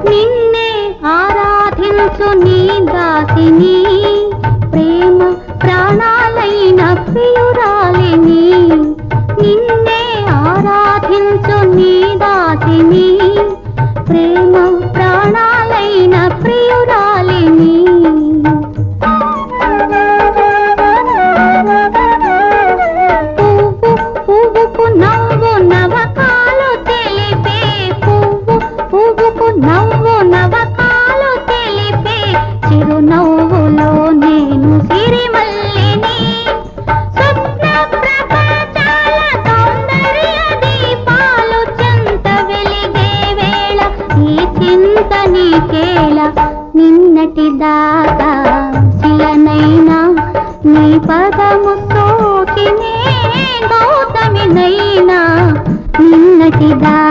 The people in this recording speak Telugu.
నిన్నే ఆరాధించు నీ దాసిని, ప్రేమ ప్రాణాలైన ప్రియురాలిని. నిన్నే ఆరాధించు నీ దాసిని, ప్రేమ ప్రాణాలైన ప్రియురాలిని. పువ్వుకు నవ్వు నవకాలు తెలిపే, పువ్వుకు నవ్వు నవకాలు తెలిపే, చిరునవ్వులో నేను సిరిమల్లిని. స్వప్న ప్రపంచాల సౌందర్య దీపాలు చెంత వెలిగే వేళ ఈ చింత నీకేళ. నిన్నటి దాకా శిలనైనా నీ పదము సోకినే గౌతమినైనా, నిన్నటి దాకా